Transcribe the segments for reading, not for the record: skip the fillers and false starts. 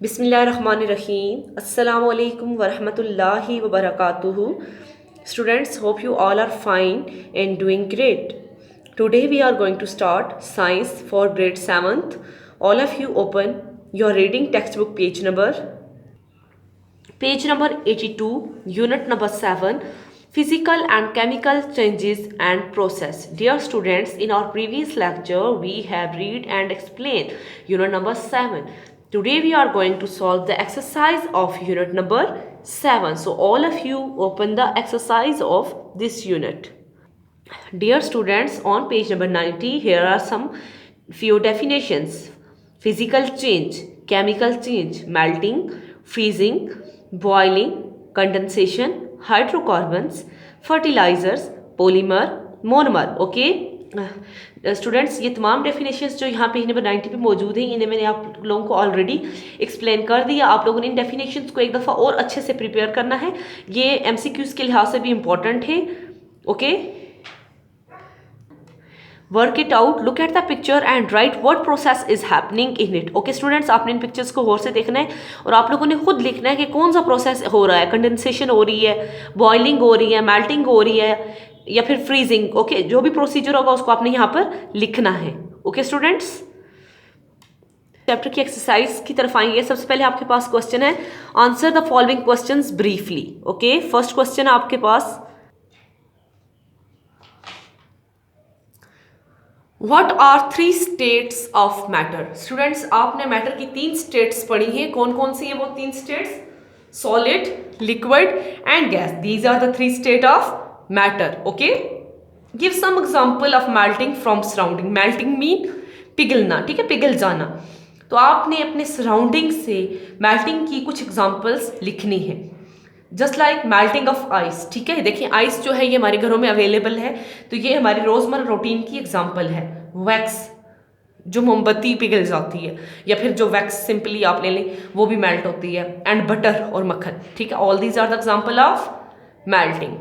Bismillahirrahmanirrahim. Assalamu alaikum wa rahmatullahi wa barakatuhu. Students, hope you all are fine and doing great. Today we are going to start science for grade 7th. All of you open your reading textbook page number 82, unit number 7, physical and chemical changes and process. Dear students, in our previous lecture we have read and explained unit number 7. Today we are going to solve the exercise of unit number 7. So all of you open the exercise of this unit. Dear students, on page number 90 here are some few definitions. Physical change, chemical change, melting, freezing, boiling, condensation, hydrocarbons, fertilizers, polymer, monomer. Okay students, ये तमाम definitions जो यहाँ page number 90 पे मौजूद हैं इन्हें मैंने आप लोगों को ऑलरेडी एक्सप्लेन कर दिया। आप लोगों ने इन डेफिनेशंस को एक दफ़ा और अच्छे से प्रिपेयर करना है, ये एमसीक्यूज़ के लिहाज से भी इम्पॉर्टेंट है। Okay, work it out, look at the picture and right what process is happening in it. Okay students, आपने इन पिक्चर्स को गौर से देखना है और आप लोगों ने खुद लिखना है कि कौन सा प्रोसेस हो रहा है। कंडेंसेशन हो रही है, बॉइलिंग हो रही है, मेल्टिंग हो रही है या फिर फ्रीजिंग। ओके, जो भी प्रोसीजर होगा उसको आपने यहाँ पर लिखना है। ओके स्टूडेंट्स, चैप्टर की एक्सरसाइज की तरफ आएंगे। सबसे पहले आपके पास क्वेश्चन है, answer the following questions briefly. Okay, first question आपके पास, What are 3 states of matter? Students, आपने मैटर की 3 स्टेट्स पढ़ी हैं। कौन कौन सी हैं वो 3 states? Solid, liquid and gas. These are the 3 state of matter. Okay, give some example of melting from surrounding. Melting mean पिघलना, ठीक है, पिघल जाना। तो आपने अपने सराउंडिंग से मेल्टिंग की कुछ एग्जांपल्स लिखनी है। Just like melting of ice, ठीक है। देखिए आइस जो है ये हमारे घरों में अवेलेबल है, तो ये हमारी रोजमर्रा रूटीन की एग्जांपल है। वैक्स, जो मोमबत्ती पिघल जाती है, या फिर जो वैक्स सिंपली आप ले लें वो भी मेल्ट होती है। एंड बटर और मक्खन, ठीक है, all these are the example of melting.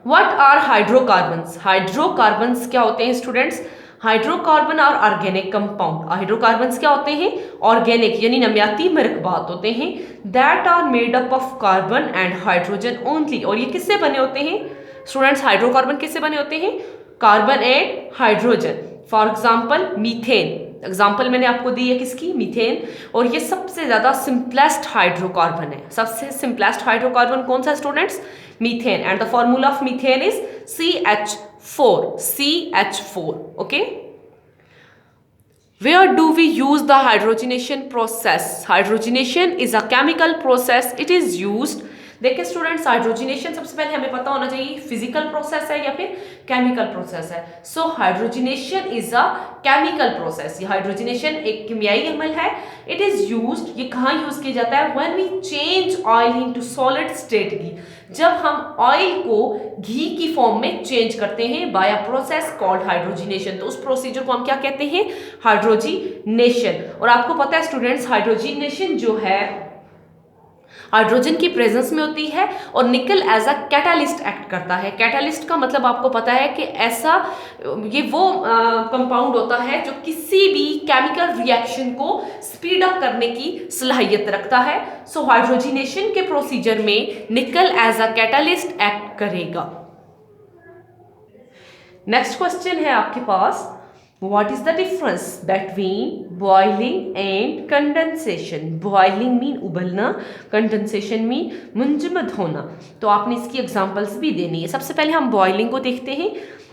What are hydrocarbons? Hydrocarbons क्या होते हैं स्टूडेंट्स? हाइड्रोकार्बन और ऑर्गेनिक कंपाउंड। हाइड्रोकार्बन्स क्या होते हैं? ऑर्गेनिक यानी नमियाती मरकबात होते हैं। That are made up of carbon and hydrogen only. और ये किससे बने होते हैं स्टूडेंट्स? हाइड्रोकार्बन किससे बने होते हैं? Carbon and hydrogen. For example methane, example मैंने आपको दी है किसकी? मीथेन। और ये सबसे ज्यादा सिंपलेस्ट हाइड्रोकार्बन है। सबसे सिंपलेस्ट हाइड्रोकार्बन कौन सा students? Methane. And the formula of methane is CH4। Okay, where do we use the hydrogenation process? Hydrogenation is a chemical process. It is used, देखिए स्टूडेंट्स, हाइड्रोजिनेशन सबसे पहले हमें पता होना चाहिए फिजिकल प्रोसेस है या फिर केमिकल प्रोसेस है। So hydrogenation is a chemical process. ये हाइड्रोजिनेशन एक केमियाई अमल है। इट इज यूज्ड, ये कहाँ यूज किया जाता है? When we change oil into solid state ghee, जब हम ऑयल को घी की फॉर्म में चेंज करते हैं by a process called hydrogenation. तो उस प्रोसीजर को हम क्या कहते हैं? हाइड्रोजिनेशन। और आपको पता है स्टूडेंट्स, हाइड्रोजिनेशन जो है हाइड्रोजन की प्रेजेंस में होती है और निकल एज अ कैटालिस्ट एक्ट करता है। कैटालिस्ट का मतलब आपको पता है कि ऐसा ये वो कंपाउंड होता है जो किसी भी केमिकल रिएक्शन को स्पीड अप करने की सलाहियत रखता है। सो हाइड्रोजिनेशन के प्रोसीजर में निकल एज अ कैटालिस्ट एक्ट करेगा। नेक्स्ट क्वेश्चन है आपके पास, What is the difference between boiling and condensation? Boiling mean उबलना, condensation mean मुंजमद होना। तो आपने इसकी एग्जांपल्स भी देनी है। सबसे पहले हम बॉइलिंग को देखते हैं।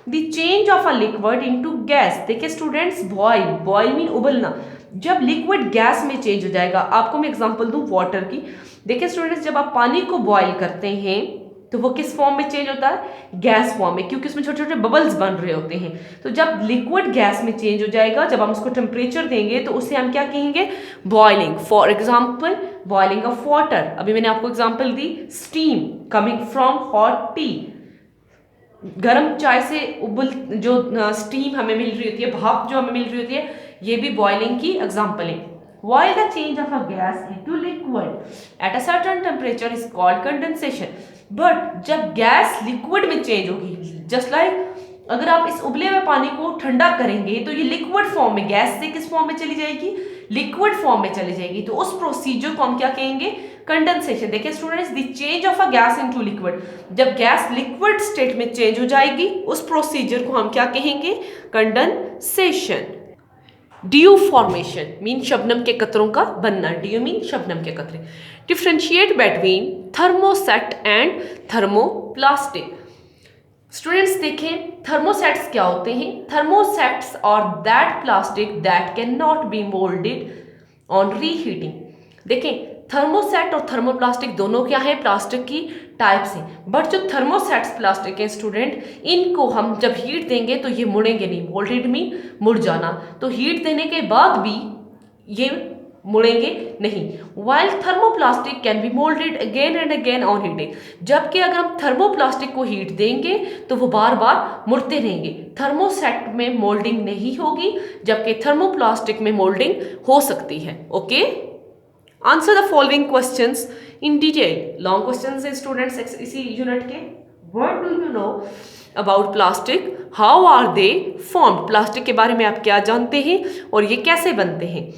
The change of a liquid into gas। देखिए स्टूडेंट्स, बॉइल मीन उबलना। जब लिक्विड गैस में चेंज हो जाएगा, आपको मैं एग्जांपल दूं वाटर की। देखिए स्टूडेंट्स, जब आप पानी को बॉइल करते हैं तो वो किस फॉर्म में चेंज होता है? गैस फॉर्म में, क्योंकि उसमें छोटे छोटे बबल्स बन रहे होते हैं। तो जब लिक्विड गैस में चेंज हो जाएगा, जब हम उसको टेम्परेचर देंगे तो उसे हम क्या कहेंगे? Boiling. For example boiling of water, अभी मैंने आपको example the. Steam coming from hot T, गर्म चाय से उबल जो स्टीम हमें मिल रही होती है, भाप जो हमें मिल रही होती है, ये भी बॉइलिंग की एग्जाम्पल है। While the change of a gas into liquid at a certain temperature is called condensation. But जब गैस लिक्विड में चेंज होगी, जस्ट लाइक अगर आप इस उबले हुए पानी को ठंडा करेंगे तो ये लिक्विड फॉर्म में, गैस से किस फॉर्म में चली जाएगी? लिक्विड फॉर्म में चली जाएगी तो उस प्रोसीजर को हम क्या कहेंगे, कंडेंसेशन। देखिए students, the change of a gas into liquid, जब गैस लिक्विड स्टेट में चेंज हो जाएगी उस प्रोसीजर को हम क्या कहेंगे, condensation. Due formation mean Shabnam के कतरों का बनना, ड्यू मीन शबनम के कतरे। Differentiate between thermoset and thermoplastic. Students देखें, थर्मोसेट्स क्या होते हैं, थर्मोसेट्स और that plastic that can not be moulded on reheating. देखें थर्मोसेट और थर्मोप्लास्टिक दोनों क्या है, प्लास्टिक की टाइप्स हैं, बट जो थर्मोसेट्स प्लास्टिक हैं स्टूडेंट, इनको हम जब हीट देंगे तो ये मुड़ेंगे नहीं, मोल्डेड मीन मुड़ जाना, तो हीट देने के बाद भी ये मुड़ेंगे नहीं। While thermoplastic can be moulded again and again on heating, जबकि अगर हम थर्मोप्लास्टिक को हीट देंगे तो वो बार बार मुड़ते रहेंगे। थर्मोसेट में मोल्डिंग नहीं होगी जबकि थर्मोप्लास्टिक में मोल्डिंग हो सकती है। Okay, answer the following questions in detail. Long questions है स्टूडेंट्स इसी यूनिट के। What do you know about plastic, how are they formed, plastic के बारे में आप क्या जानते हैं और ये कैसे बनते हैं।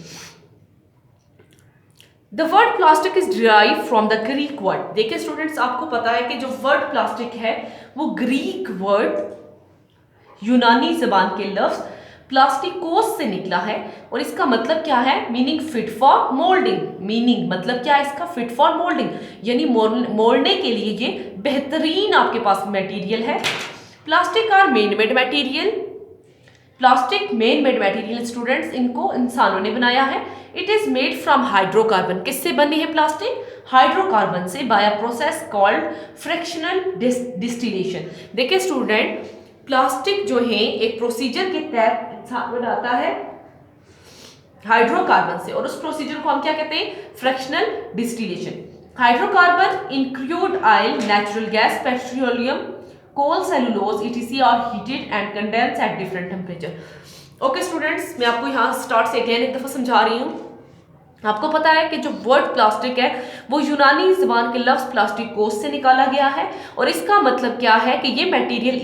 The word plastic is derive from the Greek word. देखिए स्टूडेंट्स, आपको पता है कि जो वर्ड प्लास्टिक है वो ग्रीक वर्ड, यूनानी जबान के लफ्ज प्लास्टिकोस से निकला है और इसका मतलब क्या है, meaning fit for moulding. Meaning मतलब क्या है इसका, फिट फॉर मोल्डिंग, यानी मोड़ने के लिए ये बेहतरीन आपके पास मटेरियल है। Plastic are man made material, plastic man made material students, इनको इंसानों ने बनाया है। It is made from hydrocarbon, किससे बनी है प्लास्टिक, हाइड्रोकार्बन से, by a process called fractional distillation. देखिए स्टूडेंट, प्लास्टिक जो है एक प्रोसीजर के तहत बनाता है हाइड्रोकार्बन से, और उस प्रोसीजर को हम क्या कहते हैं, fractional distillation. Hydrocarbon include oil, natural gas, petroleum, coal, cellulose etc are heated and condensed at different temperature। Okay students, मैं आपको यहाँ स्टार्ट से अगेन एक दफ़ा समझा रही हूँ। आपको पता है कि जो वर्ड प्लास्टिक है वो यूनानी ज़बान के लफ्ज़ प्लास्टिकोस से निकाला गया है और इसका मतलब क्या है कि ये मटेरियल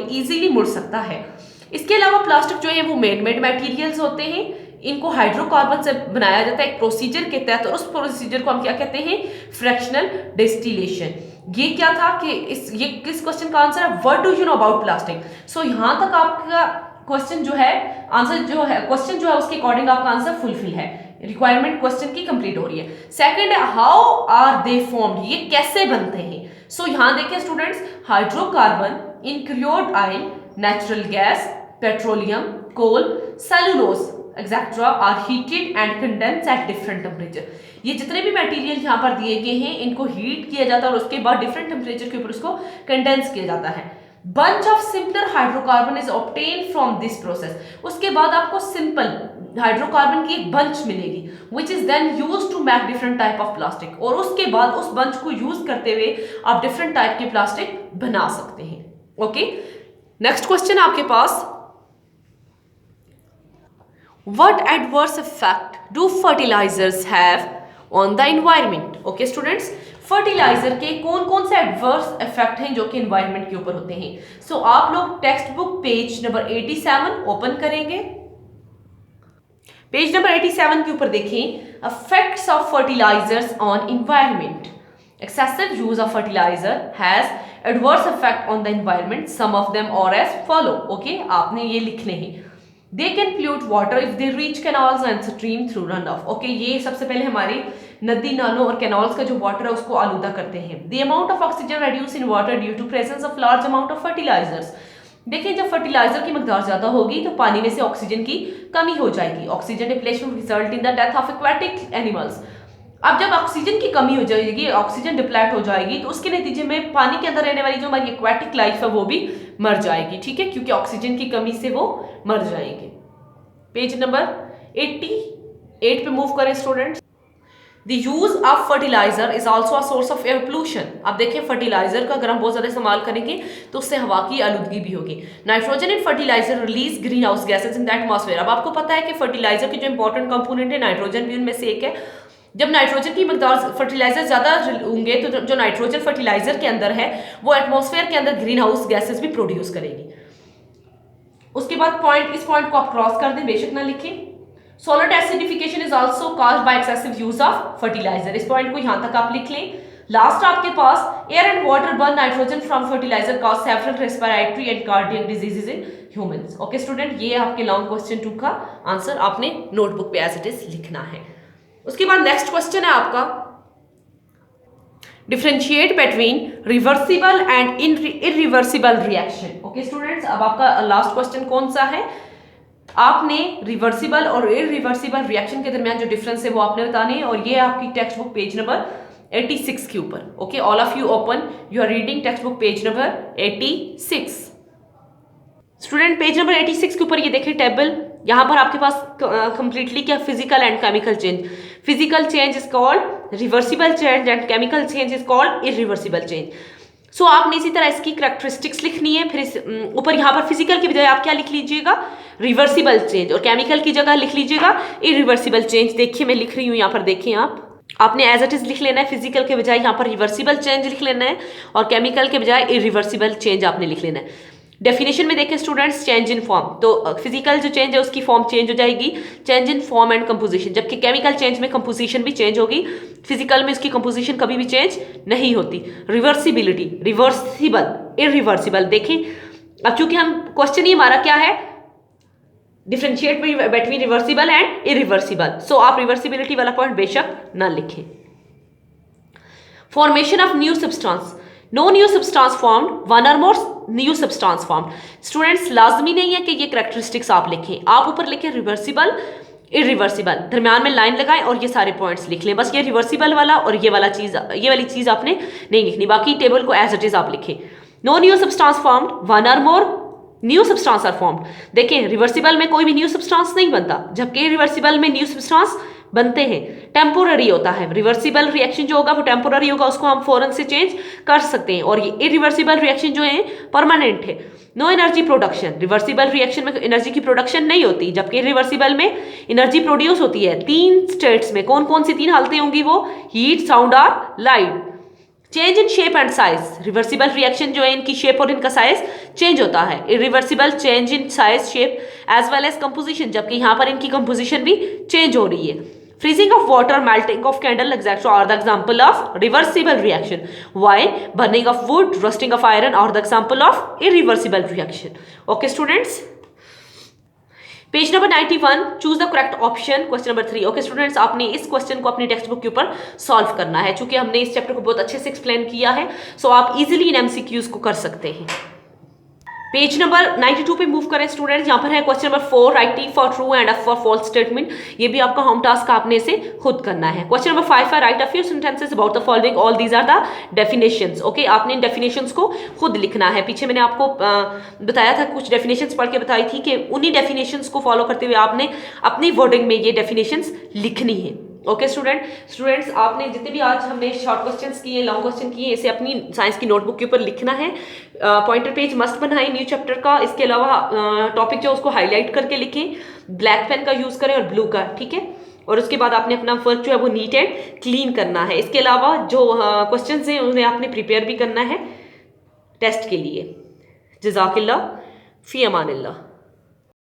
इजीली मुड़ सकता है। इसके अलावा प्लास्टिक जो है वो मेन मेड मटेरियल्स होते हैं, इनको हाइड्रोकार्बन से बनाया जाता है एक प्रोसीजर के तहत, और उस प्रोसीजर को हम क्या कहते हैं, फ्रैक्शनल डिस्टिलेशन। ये क्या था कि ये किस क्वेश्चन का आंसर है, what do you know about plastic. So यहाँ तक आपका क्वेश्चन जो है, आंसर जो है क्वेश्चन जो है उसके अकॉर्डिंग आपका आंसर फुलफिल है, रिक्वायरमेंट क्वेश्चन की कंप्लीट हो रही है। सेकंड है हाउ आर दे फॉर्म्ड, ये कैसे बनते हैं। सो यहाँ देखिए students, hydrocarbon include oil, natural gas, petroleum, coal, cellulose etcetera are heated and condensed at different temperature. ये जितने भी मटेरियल यहाँ पर दिए गए हैं इनको हीट किया जाता है और उसके बाद डिफरेंट टेम्परेचर के ऊपर उसको कंडेंस किया जाता है। Bunch of simpler hydrocarbon is obtain from this process, उसके बाद आपको सिंपल हाइड्रोकार्बन की एक बंच मिलेगी which is then use to make different type of plastic, और उसके बाद उस बंच को यूज करते हुए आप डिफरेंट टाइप के प्लास्टिक बना सकते हैं। ओके, नेक्स्ट क्वेश्चन आपके पास, what adverse effect do fertilizers have on the environment। Okay students, fertilizer के कौन कौन से एडवर्स इफेक्ट हैं जो कि एनवायरनमेंट के ऊपर होते हैं। सो आप लोग text book page number 87 open करेंगे। पेज नंबर 87 के ऊपर देखें, effects of fertilizers on environment. Excessive use of fertilizer has adverse effect on the environment, some of them are as follow. Okay, आपने ये लिखने हैं। They can pollute water if they reach canals and stream through runoff। Okay, ये सबसे पहले हमारी नदी, नालों और कैनाल्स का जो वाटर है उसको आलूदा करते हैं। The amount of oxygen reduced in water due to presence of large amount of fertilizers। देखिए, जब फर्टिलाइजर की मकदार ज्यादा होगी तो पानी में से ऑक्सीजन की कमी हो जाएगी। Oxygen depletion result in the death of aquatic animals. अब जब ऑक्सीजन की कमी हो जाएगी, ऑक्सीजन डिप्लेट हो जाएगी, तो उसके नतीजे में पानी के अंदर रहने वाली जो हमारी एक्वेटिक लाइफ है वो भी मर जाएगी। ठीक है, क्योंकि ऑक्सीजन की कमी से वो मर जाएंगे। पेज नंबर 88 पे मूव करें students. The use of fertilizer is also a source of air pollution. अब देखिए, फर्टिलाइजर का अगर हम बहुत ज्यादा इस्तेमाल करेंगे तो उससे हवा की आलूदगी भी होगी। Nitrogen in fertilizer release greenhouse gases in the atmosphere. अब आपको पता है कि फर्टिलाइजर की जो इंपॉर्टेंट कंपोनेंट है नाइट्रोजन भी उनमें से एक है। जब नाइट्रोजन की मकदार फर्टिलाइजर ज्यादा होंगे तो जो नाइट्रोजन फर्टिलाइजर के अंदर है वो एटमॉस्फेयर के अंदर ग्रीन हाउस गैसेज भी प्रोड्यूस करेगी। उसके बाद पॉइंट, इस पॉइंट को आप क्रॉस कर दें, बेशक ना लिखें। Solar acidification is also caused by excessive use of fertiliser. इस पॉइंट को यहां तक आप लिख लें। लास्ट आपके पास air and water burn nitrogen from fertiliser cause several respiratory and cardiac diseases in humans. Okay student, ये आपके लॉन्ग क्वेश्चन 2 का आंसर आपने नोटबुक पे एज इट इज लिखना है। उसके बाद नेक्स्ट क्वेश्चन है आपका differentiate between reversible and irreversible reaction. Okay students, अब आपका लास्ट क्वेश्चन कौन सा है? आपने रिवर्सिबल और इरिवर्सिबल रिएक्शन के दरमियान जो डिफरेंस है वो आपने बताने हैं, और ये आपकी टेक्स्ट बुक पेज नंबर 86 के ऊपर। Okay, all of you open you are reading text book page number 86। Student page number 86 के ऊपर ये देखिए टेबल, यहाँ पर आपके पास कंप्लीटली क्या physical and chemical change. Physical change is called reversible change and chemical change is called irreversible change. So आपने इसी तरह इसकी करैक्टरिस्टिक्स लिखनी है। फिर इस ऊपर यहाँ पर फिजिकल की बजाय आप क्या लिख लीजिएगा? रिवर्सिबल चेंज, और केमिकल की जगह लिख लीजिएगा इरिवर्सिबल चेंज। देखिए मैं लिख रही हूँ यहाँ पर, देखें आपने एज इट इज लिख लेना है। फिजिकल के बजाय यहाँ पर रिवर्सिबल चेंज लिख लेना है, और केमिकल के बजाय इरिवर्सिबल चेंज आपने लिख लेना है। डेफिनेशन में देखें स्टूडेंट्स, चेंज इन फॉर्म, तो फिजिकल जो चेंज है उसकी फॉर्म चेंज हो जाएगी, change in form and composition, जबकि केमिकल चेंज में कंपोजिशन भी चेंज होगी, फिजिकल में उसकी कंपोजिशन कभी भी चेंज नहीं होती। Reversibility, reversible, irreversible. देखें अब चूंकि हम क्वेश्चन ही हमारा क्या है, differentiate between reversible and irreversible, so आप रिवर्सिबिलिटी वाला पॉइंट बेशक ना लिखें। Formation of new substance, no new substance formed, one or more new substance formed. Students लाजमी नहीं है कि ये करैक्टरिस्टिक्स आप लिखें, आप ऊपर लिखें रिवर्सिबल, इरिवर्सिबल, दरम्यान में लाइन लगाएं और ये सारे पॉइंट्स लिख लें। बस ये रिवर्सिबल वाला और ये वाली चीज आपने नहीं लिखनी, बाकी टेबल को एज इट इज आप लिखें। No new substance formed, one or more new substance are formed. देखें रिवर्सिबल में कोई भी न्यू सब्सटेंस नहीं बनता, जबकि रिवर्सिबल में न्यू सब्सटेंस बनते हैं। टेम्पोररी होता है, रिवर्सिबल रिएक्शन जो होगा वो टेम्पोररी होगा, उसको हम फौरन से चेंज कर सकते हैं, और ये इरिवर्सिबल रिएक्शन जो है परमानेंट है। No energy production, reversible reaction में एनर्जी की प्रोडक्शन नहीं होती, जबकि रिवर्सिबल में एनर्जी प्रोड्यूस होती है। 3 स्टेट्स में कौन कौन सी 3 हालतें होंगी? वो हीट, साउंड और light. Change in shape and size, reversible reaction जो है इनकी शेप और इनका साइज चेंज होता है। Irreversible change in size, shape as well as composition, जबकि यहाँ पर इनकी कंपोजिशन भी चेंज हो रही है। Freezing of water, melting of candle, etc. are the example of reversible reaction, while burning of wood, rusting of iron are the example of irreversible reaction. Okay students, page number 91, choose the correct option, question number 3। Okay students, आपने इस question को अपनी text book के ऊपर solve करना है। चूंकि हमने इस चैप्टर को बहुत अच्छे से एक्सप्लेन किया है, सो आप इजीली इन एमसीक्यूज को कर सकते हैं। पेज नंबर 92 पे मूव करें स्टूडेंट्स। यहाँ पर है question number 4, write T for true and F for false statement. ये भी आपका होम टास्क आपने इसे खुद करना है। क्वेश्चन नंबर 5 है write a few sentences about the following, all these are the definitions. Okay, आपने इन डेफिनेशंस को खुद लिखना है। पीछे मैंने आपको बताया था, कुछ डेफिनेशंस पढ़ के बताई थी कि उन्हीं डेफिनेशंस को फॉलो करते हुए आपने अपनी वर्डिंग में ये डेफिनेशंस लिखनी है। ओके स्टूडेंट्स, आपने जितने भी आज हमने शॉर्ट क्वेश्चंस किए, लॉन्ग क्वेश्चन किए, इसे अपनी साइंस की नोटबुक के ऊपर लिखना है। पॉइंटर पेज मस्ट बनाएं न्यू चैप्टर का। इसके अलावा टॉपिक जो उसको हाईलाइट करके लिखें, ब्लैक पेन का यूज़ करें और ब्लू का, ठीक है। और उसके बाद आपने अपना वर्क जो है वो नीट एंड क्लीन करना है। इसके अलावा जो क्वेश्चंस हैं उन्हें आपने प्रिपेयर भी करना है टेस्ट के लिए। जज़ाकिल्लाह, फ़ी अमानिल्लाह।